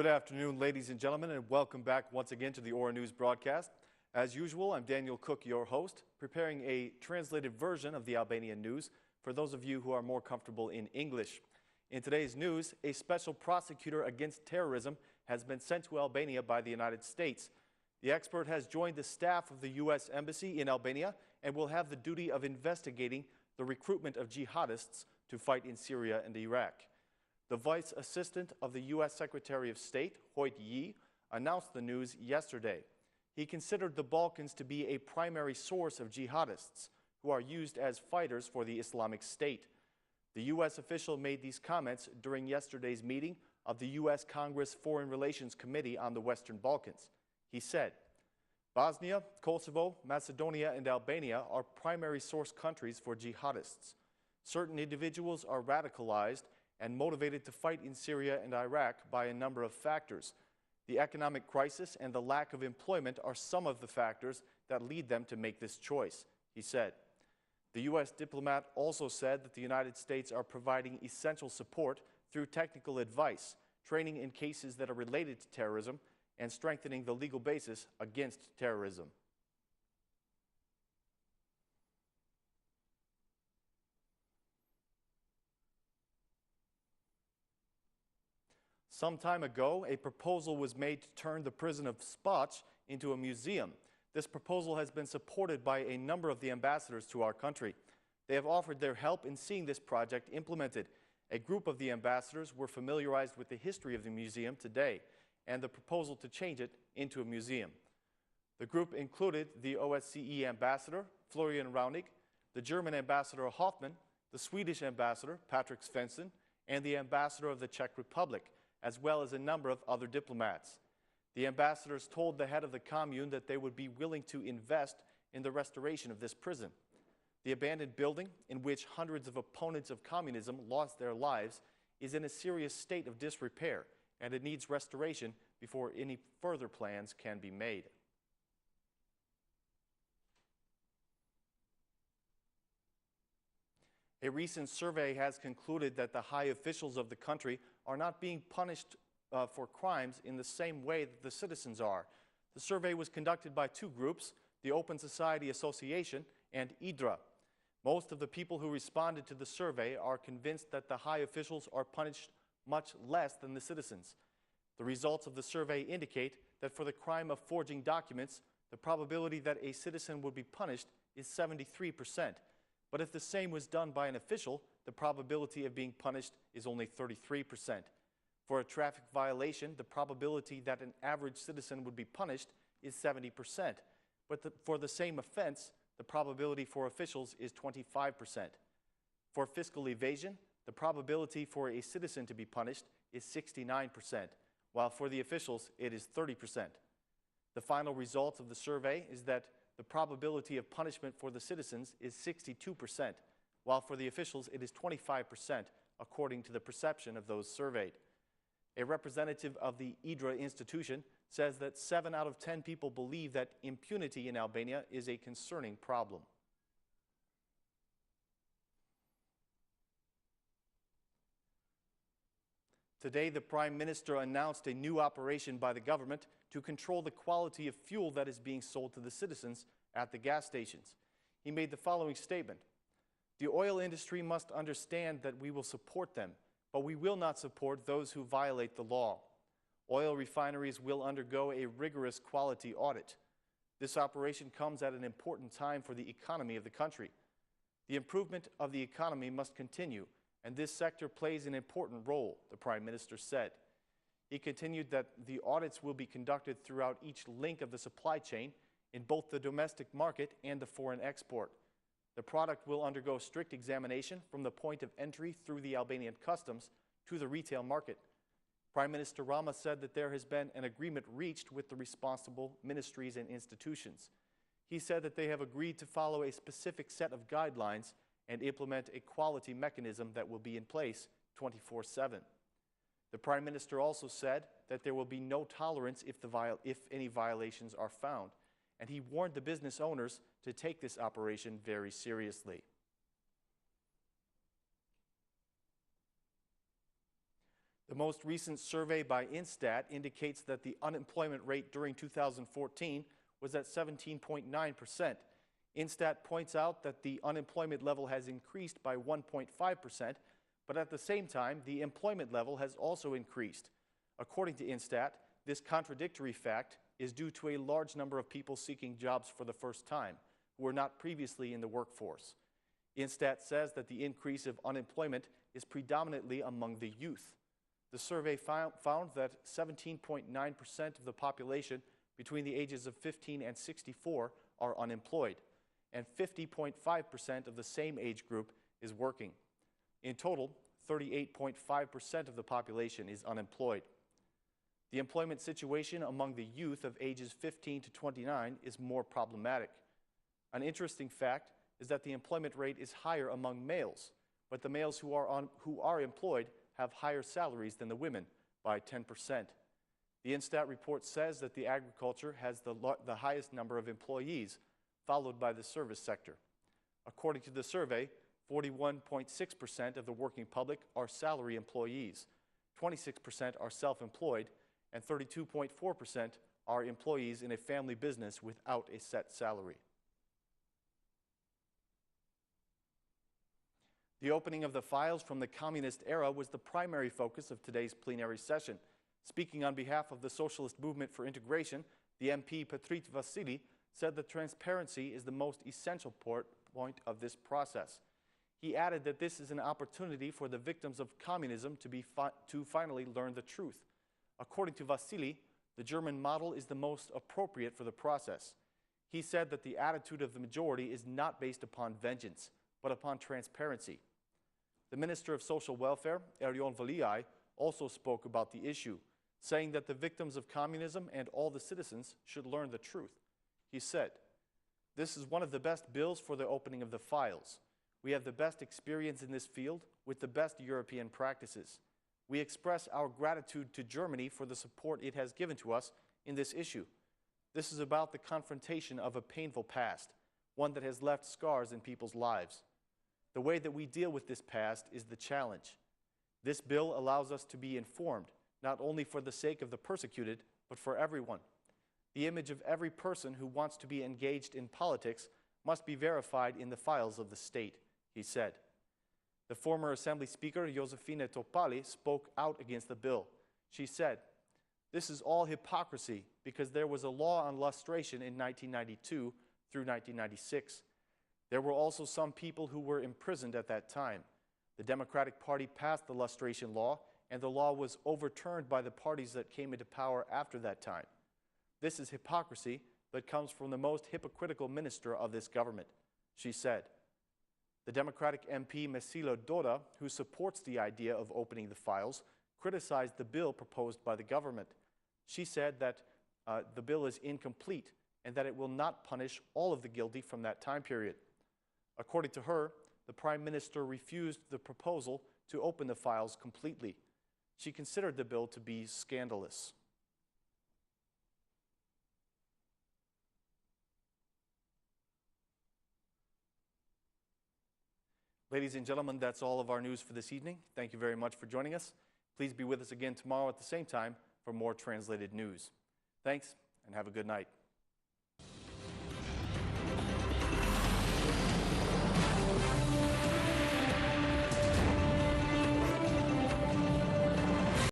Good afternoon, ladies and gentlemen, and welcome back once again to the Aura News broadcast. As usual, I'm Daniel Cook, your host, preparing a translated version of the Albanian news for those of you who are more comfortable in English. In today's news, a special prosecutor against terrorism has been sent to Albania by the United States. The expert has joined the staff of the U.S. Embassy in Albania and will have the duty of investigating the recruitment of jihadists to fight in Syria and Iraq. The Vice Assistant of the U.S. Secretary of State, Hoyt Yi, announced the news yesterday. He considered the Balkans to be a primary source of jihadists who are used as fighters for the Islamic State. The U.S. official made these comments during yesterday's meeting of the U.S. Congress Foreign Relations Committee on the Western Balkans. He said, "Bosnia, Kosovo, Macedonia, and Albania are primary source countries for jihadists. Certain individuals are radicalized and motivated to fight in Syria and Iraq by a number of factors. The economic crisis and the lack of employment are some of the factors that lead them to make this choice," he said. The U.S. diplomat also said that the United States are providing essential support through technical advice, training in cases that are related to terrorism, and strengthening the legal basis against terrorism. Some time ago, a proposal was made to turn the prison of Spac into a museum. This proposal has been supported by a number of the ambassadors to our country. They have offered their help in seeing this project implemented. A group of the ambassadors were familiarized with the history of the museum today and the proposal to change it into a museum. The group included the OSCE ambassador, Florian Raunig, the German ambassador Hoffmann, the Swedish ambassador, Patrick Svensson, and the ambassador of the Czech Republic, as well as a number of other diplomats. The ambassadors told the head of the commune that they would be willing to invest in the restoration of this prison. The abandoned building, in which hundreds of opponents of communism lost their lives, is in a serious state of disrepair, and it needs restoration before any further plans can be made. A recent survey has concluded that the high officials of the country are not being punished for crimes in the same way that the citizens are. The survey was conducted by two groups, the Open Society Association and IDRA. Most of the people who responded to the survey are convinced that the high officials are punished much less than the citizens. The results of the survey indicate that for the crime of forging documents, the probability that a citizen would be punished is 73%. But if the same was done by an official, the probability of being punished is only 33%. For a traffic violation, the probability that an average citizen would be punished is 70%. But for the same offense, the probability for officials is 25%. For fiscal evasion, the probability for a citizen to be punished is 69%, while for the officials it is 30%. The final result of the survey is that the probability of punishment for the citizens is 62%, while for the officials it is 25%, according to the perception of those surveyed. A representative of the IDRA institution says that 7 out of 10 people believe that impunity in Albania is a concerning problem. Today, the Prime Minister announced a new operation by the government to control the quality of fuel that is being sold to the citizens at the gas stations. He made the following statement: "The oil industry must understand that we will support them, but we will not support those who violate the law. Oil refineries will undergo a rigorous quality audit. This operation comes at an important time for the economy of the country. The improvement of the economy must continue, and this sector plays an important role," the Prime Minister said. He continued that the audits will be conducted throughout each link of the supply chain in both the domestic market and the foreign export. The product will undergo strict examination from the point of entry through the Albanian customs to the retail market. Prime Minister Rama said that there has been an agreement reached with the responsible ministries and institutions. He said that they have agreed to follow a specific set of guidelines and implement a quality mechanism that will be in place 24/7. The Prime Minister also said that there will be no tolerance if any violations are found, and he warned the business owners to take this operation very seriously. The most recent survey by Instat indicates that the unemployment rate during 2014 was at 17.9%. Instat points out that the unemployment level has increased by 1.5%, but at the same time, the employment level has also increased. According to Instat, this contradictory fact is due to a large number of people seeking jobs for the first time, who were not previously in the workforce. Instat says that the increase of unemployment is predominantly among the youth. The survey found that 17.9% of the population between the ages of 15 and 64 are unemployed, and 50.5% of the same age group is working. In total, 38.5% of the population is unemployed. The employment situation among the youth of ages 15 to 29 is more problematic. An interesting fact is that the employment rate is higher among males, but the males who are employed have higher salaries than the women by 10%. The Instat report says that the agriculture has the highest number of employees, followed by the service sector. According to the survey, 41.6% of the working public are salary employees, 26% are self-employed, and 32.4% are employees in a family business without a set salary. The opening of the files from the communist era was the primary focus of today's plenary session. Speaking on behalf of the Socialist Movement for Integration, the MP Petrit Vasili said that transparency is the most essential point of this process. He added that this is an opportunity for the victims of communism to finally learn the truth. According to Vasili, the German model is the most appropriate for the process. He said that the attitude of the majority is not based upon vengeance, but upon transparency. The Minister of Social Welfare, Erjon Valiaj, also spoke about the issue, saying that the victims of communism and all the citizens should learn the truth. He said, "This is one of the best bills for the opening of the files. We have the best experience in this field with the best European practices. We express our gratitude to Germany for the support it has given to us in this issue. This is about the confrontation of a painful past, one that has left scars in people's lives. The way that we deal with this past is the challenge. This bill allows us to be informed, not only for the sake of the persecuted, but for everyone. The image of every person who wants to be engaged in politics must be verified in the files of the state," he said. The former Assembly Speaker, Josefine Topali, spoke out against the bill. She said, "This is all hypocrisy because there was a law on lustration in 1992 through 1996. There were also some people who were imprisoned at that time. The Democratic Party passed the lustration law, and the law was overturned by the parties that came into power after that time. This is hypocrisy that comes from the most hypocritical minister of this government," she said. The Democratic MP Mesilo Dora, who supports the idea of opening the files, criticized the bill proposed by the government. She said that the bill is incomplete and that it will not punish all of the guilty from that time period. According to her, the Prime Minister refused the proposal to open the files completely. She considered the bill to be scandalous. Ladies and gentlemen, that's all of our news for this evening. Thank you very much for joining us. Please be with us again tomorrow at the same time for more translated news. Thanks, and have a good night.